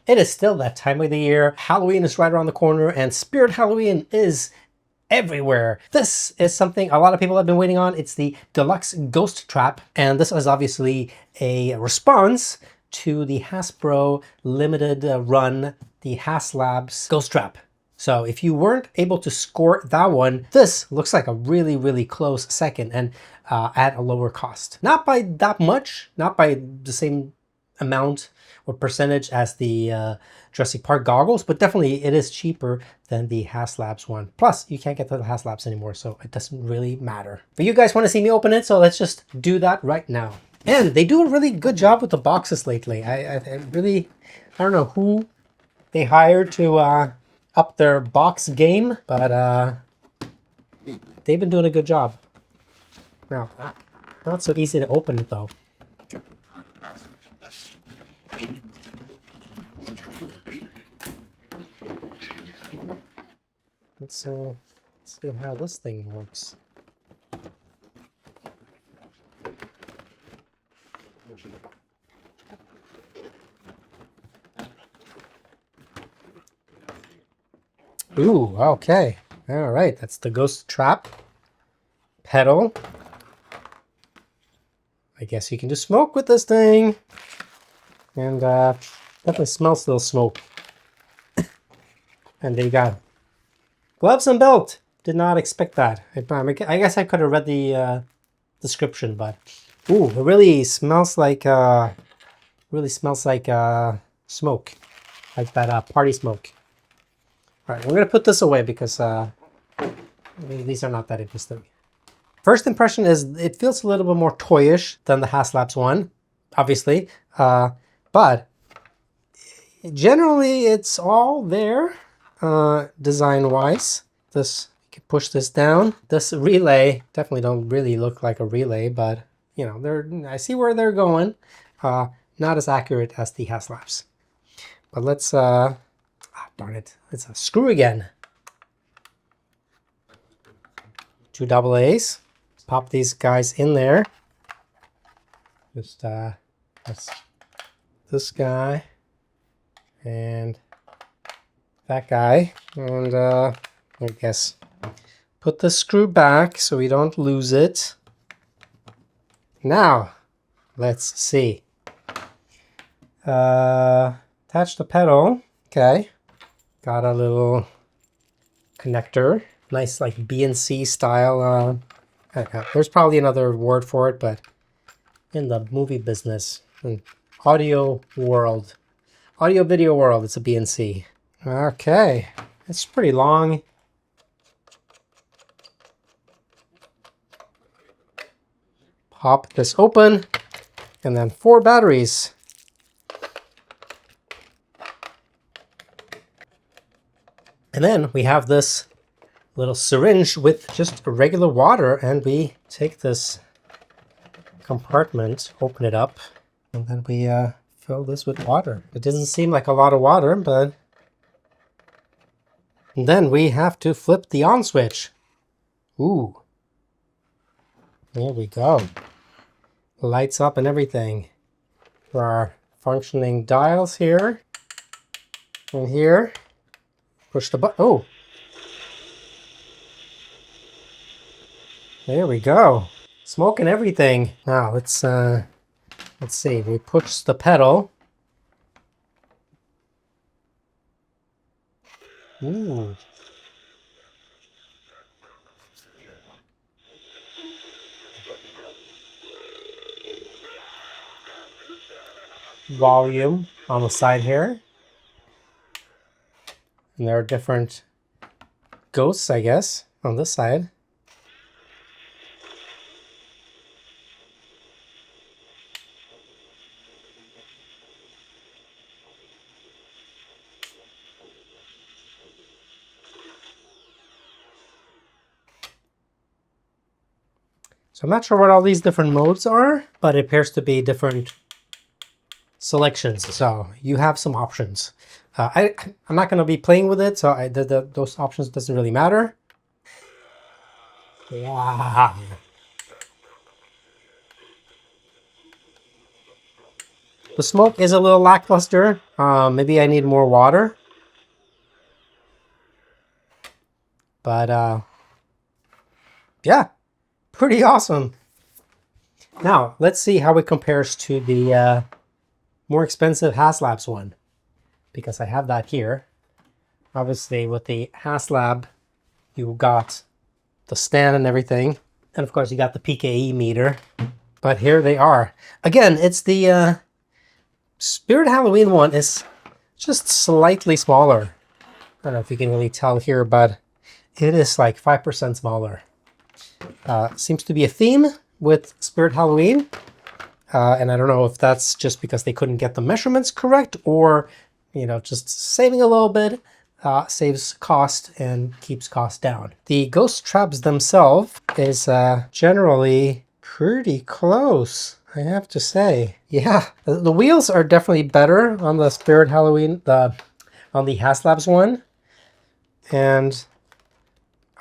It is still that time of the year. Halloween is right around the corner and Spirit Halloween is everywhere. This is something a lot of people have been waiting on. It's the Deluxe Ghost Trap, and this is obviously a response to the Hasbro limited run, the Haslabs Ghost Trap. So if you weren't able to score that one, this looks like a really, really close second, and at a lower cost. Not by that much, not by the same amount or percentage as the Jurassic Park goggles, but definitely it is cheaper than the Haslabs one. Plus, you can't get to the Haslabs anymore, so it doesn't really matter. But you guys want to see me open it, so let's just do that right now. And they do a really good job with the boxes lately. I don't know who they hired to up their box game, but they've been doing a good job. Now, not so easy to open it though. Let's see how this thing works. Ooh, okay. All right, that's the Ghost Trap pedal. I guess you can do smoke with this thing. And definitely smells a little smoke. And there you go. Gloves and belt. Did not expect that. I guess I could have read the description, but ooh, it really smells like smoke, like that party smoke. All right, we're gonna put this away because these are not that interesting. First impression is it feels a little bit more toyish than the Haslabs one, obviously, but generally it's all there design-wise. This, you can push this down. This relay definitely don't really look like a relay, but you know, I see where they're going. Not as accurate as the Haslabs. But let's darn it, it's a screw again. 2 AA's. Pop these guys in there. Just that's this guy and that guy, and I guess put the screw back so we don't lose it. Now let's see. Attach the pedal. Okay, got a little connector, nice like BNC style. There's probably another word for it, but in the movie business, audio video world, it's a BNC. Okay, it's pretty long. Pop this open, and then 4 batteries. And then we have this little syringe with just regular water, and we take this compartment, open it up, and then we fill this with water. It doesn't seem like a lot of water, but and then we have to flip the on switch. Ooh, there we go. Lights up and everything. There are functioning dials here and here. Push the button. Oh, there we go. Smoke and everything. Now let's see. We push the pedal. Ooh. Volume on the side here. And there are different ghosts, I guess, on this side. So I'm not sure what all these different modes are, but it appears to be different selections. So you have some options. I'm not going to be playing with it, so those options doesn't really matter. Wow. The smoke is a little lackluster. Maybe I need more water. But yeah, pretty awesome. Now, let's see how it compares to the more expensive Haslabs one, because I have that here. Obviously, with the Haslab, you got the stand and everything. And of course, you got the PKE meter. But here they are. Again, it's the Spirit Halloween one is just slightly smaller. I don't know if you can really tell here, but it is like 5% smaller. Seems to be a theme with Spirit Halloween. And I don't know if that's just because they couldn't get the measurements correct, or, you know, just saving a little bit. Saves cost and keeps cost down. The ghost traps themselves is generally pretty close, I have to say. Yeah, the wheels are definitely better on the Spirit Halloween, on the Haslabs one. And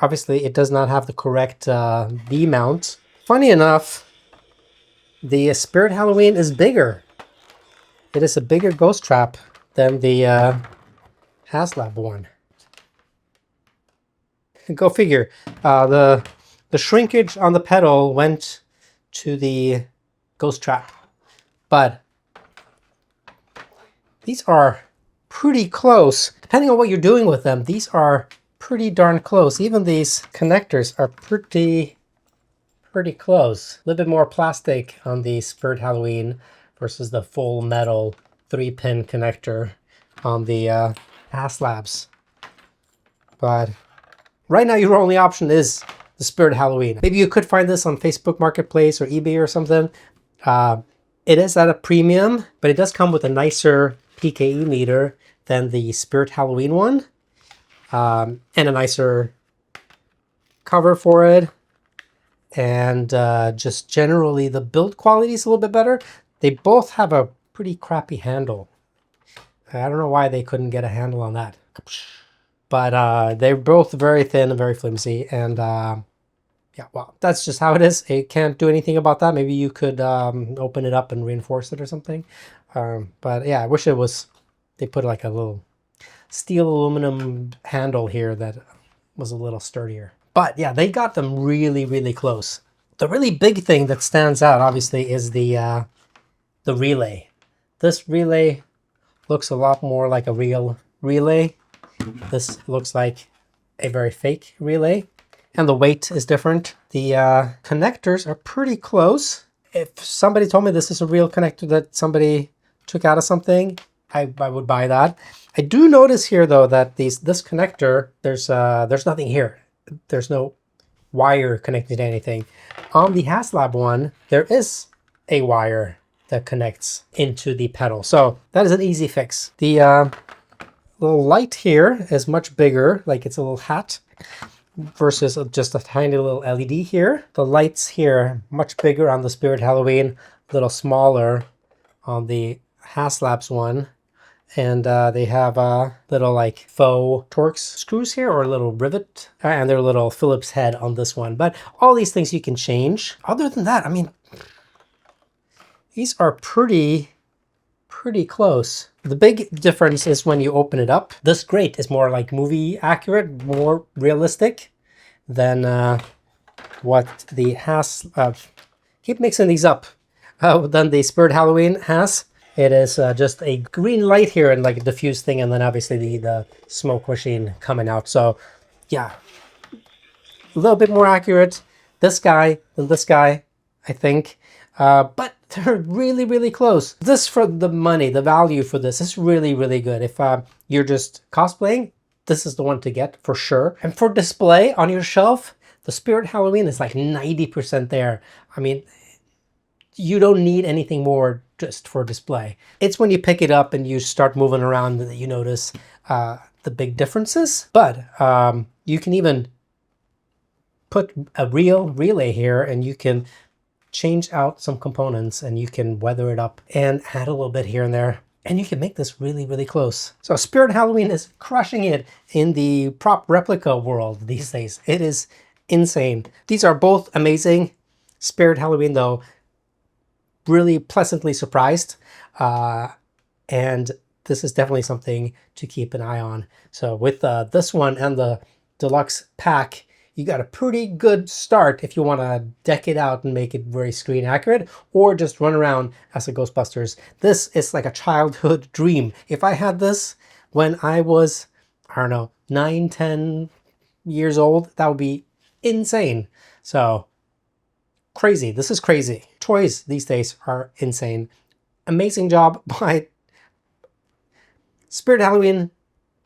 obviously it does not have the correct V-mount. Funny enough, the Spirit Halloween is bigger. It is a bigger ghost trap than the Haslab one. Go figure. The shrinkage on the pedal went to the ghost trap, but these are pretty close. Depending on what you're doing with them, these are pretty darn close. Even these connectors are pretty close. A little bit more plastic on the Spirit Halloween versus the full metal 3-pin connector on the Haslabs. But right now your only option is the Spirit Halloween. Maybe you could find this on Facebook Marketplace or eBay or something. It is at a premium, but it does come with a nicer PKE meter than the Spirit Halloween one. And a nicer cover for it. And just generally the build quality is a little bit better. They both have a pretty crappy handle. I don't know why they couldn't get a handle on that. But they're both very thin and very flimsy. And yeah, well, that's just how it is. I can't do anything about that. Maybe you could open it up and reinforce it or something. But yeah, I wish it was, they put like a little steel aluminum handle here that was a little sturdier. But yeah, they got them really, really close. The really big thing that stands out, obviously, is the relay. This relay looks a lot more like a real relay. This looks like a very fake relay. And the weight is different. The connectors are pretty close. If somebody told me this is a real connector that somebody took out of something, I would buy that. I do notice here, though, that this connector, there's nothing here. There's no wire connected to anything. On the Haslab one, there is a wire that connects into the pedal. So that is an easy fix. The little light here is much bigger, like it's a little hat, versus just a tiny little LED here. The lights here, much bigger on the Spirit Halloween, a little smaller on the Haslabs one. And they have little like faux Torx screws here, or a little rivet, and their little Phillips head on this one. But all these things you can change. Other than that, I mean, these are pretty close. The big difference is when you open it up. This grate is more like movie accurate, more realistic than what the keep mixing these up, than the Spirit Halloween has. It is just a green light here and like a diffuse thing, and then obviously the smoke machine coming out. So yeah, a little bit more accurate, this guy than this guy, I think. But they're really, really close. This, for the money, the value for this is really, really good. If you're just cosplaying, this is the one to get for sure. And for display on your shelf, the Spirit Halloween is like 90% there. I mean, you don't need anything more just for display. It's when you pick it up and you start moving around that you notice the big differences. But you can even put a real relay here, and you can change out some components, and you can weather it up and add a little bit here and there. And you can make this really, really close. So Spirit Halloween is crushing it in the prop replica world these days. It is insane. These are both amazing. Spirit Halloween, though, really pleasantly surprised. And this is definitely something to keep an eye on. So with this one and the deluxe pack, you got a pretty good start if you want to deck it out and make it very screen accurate, or just run around as a Ghostbusters. This is like a childhood dream. If I had this when I was, I don't know, 9, 10 years old, that would be insane. So crazy. This is crazy. Toys these days are insane. Amazing job by Spirit Halloween.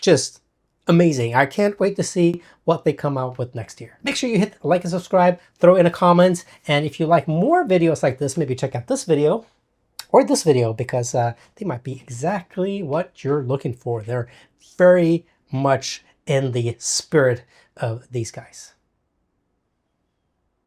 Just amazing. I can't wait to see what they come out with next year. Make sure you hit like and subscribe, throw in a comment, and if you like more videos like this, maybe check out this video or this video, because they might be exactly what you're looking for. They're very much in the spirit of these guys.